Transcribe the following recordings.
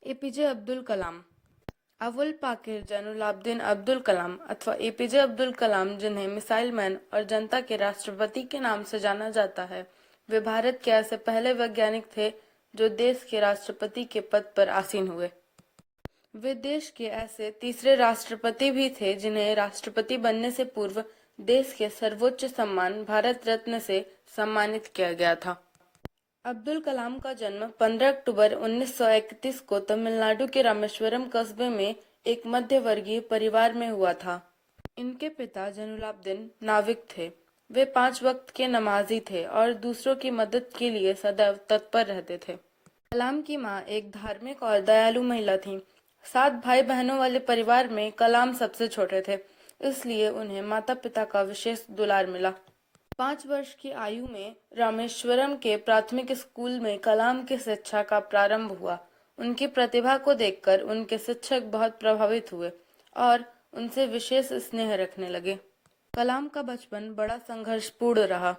APJ Abdul Kalam. Avul Pakir Jainulabdeen Abdul Kalam अथवा APJ Abdul Kalam, जिन्हें missile man और जनता के राष्ट्रपति के नाम से जाना जाता है, वे भारत के ऐसे पहले वैज्ञानिक थे जो देश के राष्ट्रपति के पद पर आसीन हुए। वे देश के ऐसे तीसरे राष्ट्रपति भी थे जिन्हें राष्ट्रपति बनने से पूर्व देश के सर्वोच्च सम्मान भारत रत्न से सम्मानित किया गया था। अब्दुल कलाम का जन्म 15 अक्टूबर 1931 को तमिलनाडु के रामेश्वरम कस्बे में एक मध्य वर्गीय परिवार में हुआ था। इनके पिता जैनुलाब्दीन नाविक थे। वे 5 वक्त के नमाजी थे और दूसरों की मदद के लिए सदैव तत्पर रहते थे। कलाम की मां एक धार्मिक और दयालु महिला थीं। 7 भाई बहनों वाले परिवार में कलाम सबसे छोटे थे, इसलिए उन्हें माता पिता का विशेष दुलार मिला। 5 वर्ष की आयु में रामेश्वरम के प्राथमिक स्कूल में कलाम की शिक्षा का प्रारंभ हुआ। उनकी प्रतिभा को देखकर उनके शिक्षक बहुत प्रभावित हुए और उनसे विशेष स्नेह रखने लगे। कलाम का बचपन बड़ा संघर्षपूर्ण रहा।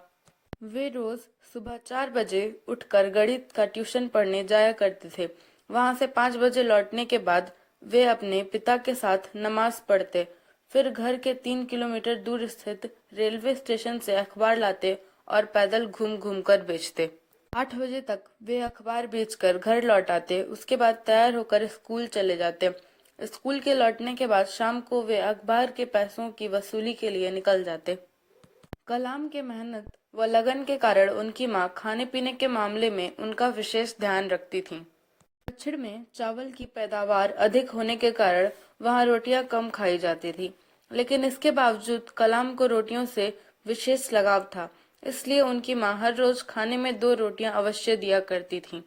वे रोज सुबह 4 बजे उठकर गणित का ट्यूशन पढ़ने जाया करते थे। वहां से 5 बजे लौटने के बाद वे अपने पिता के साथ नमाज पढ़ते, फिर घर के 3 किलोमीटर दूर स्थित रेलवे स्टेशन से अखबार लाते और पैदल घूम घूम कर बेचते। 8 बजे तक वे अखबार बेचकर घर लौट आते। उसके बाद तैयार होकर स्कूल चले जाते। स्कूल के लौटने के बाद शाम को वे अखबार के पैसों की वसूली के लिए निकल जाते। कलाम के मेहनत व लगन के कारण उनकी मां खाने पीने के मामले में उनका विशेष ध्यान रखती थीं। दक्षिण में चावल की पैदावार अधिक होने के कारण वहां रोटियां कम खाई जाती थी, लेकिन इसके बावजूद कलाम को रोटियों से विशेष लगाव था, इसलिए उनकी मां हर रोज खाने में 2 रोटियां अवश्य दिया करती थीं।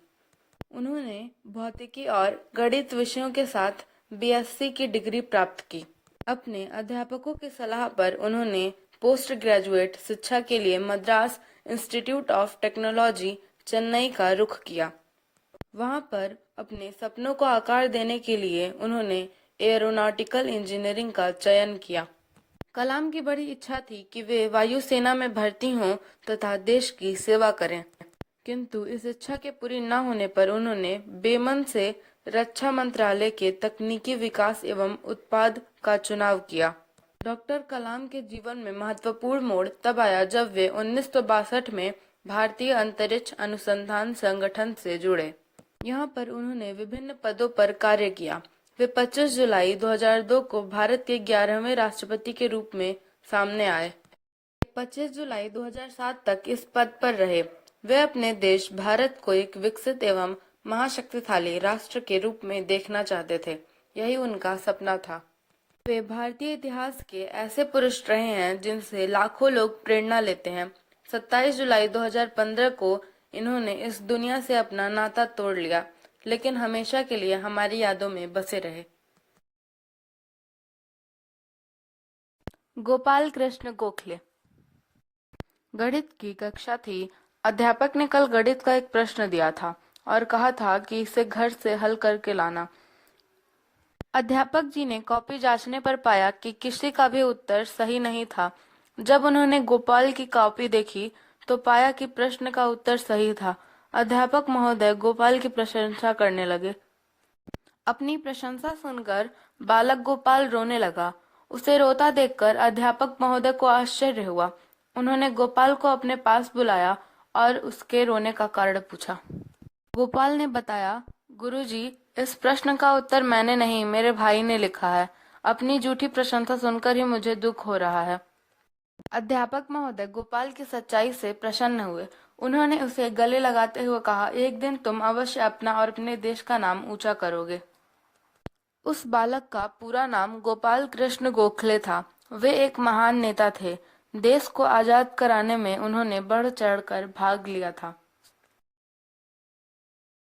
उन्होंने भौतिकी और गणित विषयों के साथ बीएससी की डिग्री प्राप्त की। अपने अध्यापकों की सलाह पर उन्होंने पोस्ट ग्रेजुएट शिक्षा के लिए Madras institute of technology, Chennai का रुख किया। वहां पर अपने सपनों को आकार देने के लिए उन्होंने एरोनॉटिकल इंजीनियरिंग का चयन किया। कलाम की बड़ी इच्छा थी कि वे वायुसेना में भर्ती हों तथा देश की सेवा करें, किंतु इस इच्छा के पूरी न होने पर उन्होंने बेमन से रक्षा मंत्रालय के तकनीकी विकास एवं उत्पाद का चुनाव किया। डॉक्टर कलाम के जीवन में महत्वपूर्ण मोड़ तब आया जब वे 1962 में भारतीय अंतरिक्ष अनुसंधान संगठन से जुड़े। यहाँ पर उन्होंने विभिन्न पदों पर कार्य किया। वे 25 जुलाई 2002 को भारत के 11वें राष्ट्रपति के रूप में सामने आए। 25 जुलाई 2007 तक इस पद पर रहे। वे अपने देश भारत को एक विकसित एवं महाशक्तिशाली राष्ट्र के रूप में देखना चाहते थे। यही उनका सपना था। वे भारतीय इतिहास के ऐसे पुरुष रहे हैं जिनसे लाखों लोग प्रेरणा लेते हैं। 27 जुलाई 2015 को इन्होंने इस दुनिया से अपना नाता तोड़ लिया, लेकिन हमेशा के लिए हमारी यादों में बसे रहे। गोपाल कृष्ण गोखले। गणित की कक्षा थी। अध्यापक ने कल गणित का एक प्रश्न दिया था और कहा था कि इसे घर से हल करके लाना। अध्यापक जी ने कॉपी जांचने पर पाया कि किसी का भी उत्तर सही नहीं था। जब उन्होंने गोपाल की कॉपी देखी तो पाया कि प्रश्न का उत्तर सही था। अध्यापक महोदय गोपाल की प्रशंसा करने लगे। अपनी प्रशंसा सुनकर बालक गोपाल रोने लगा। उसे रोता देखकर अध्यापक महोदय को आश्चर्य हुआ। उन्होंने गोपाल को अपने पास बुलाया और उसके रोने का कारण पूछा। गोपाल ने बताया, गुरुजी, इस प्रश्न का उत्तर मैंने नहीं, मेरे भाई ने लिखा है। अपनी झूठी प्रशंसा सुनकर ही मुझे दुख हो रहा है। अध्यापक महोदय गोपाल की सच्चाई से प्रसन्न हुए। उन्होंने उसे गले लगाते हुए कहा, एक दिन तुम अवश्य अपना और अपने देश का नाम ऊंचा करोगे। उस बालक का पूरा नाम गोपाल कृष्ण गोखले था। वे एक महान नेता थे। देश को आजाद कराने में उन्होंने बढ़ चढ़कर भाग लिया था।